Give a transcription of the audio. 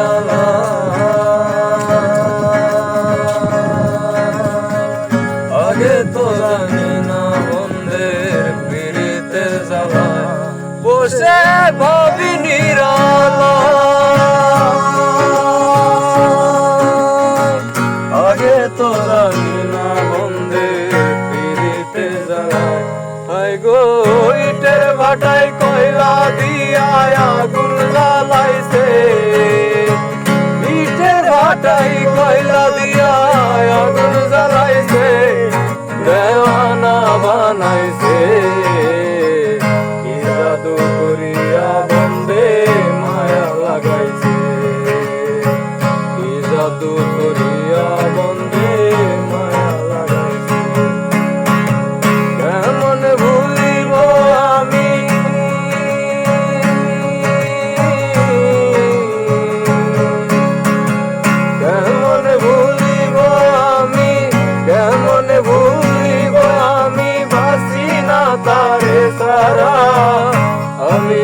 জ্বালা আগে তো জানি না বন্ধের পিড়িতে জ্বালা বসে ভাবি নিরালা আগে তো জানি না বন্ধের পিড়িতে জ্বালা হায় গো ইটের ভাটায় কয়লা দিয়া আগুন জ্বালাইছে ইটের ভাটায় কয়লা দিয়া আগুন জ্বালাইছে দেওয়ানা বানাইছে কি জাদু করিয়া বন্ধে মায়া লাগাইছে কি জাদু করিয়া বন্ধে মায়া লাগাইছে কেমন ভুলিব আমি কেমন ভুলিব আমি কেমন ভুলিব আমি বাসি না তারে সারা আমি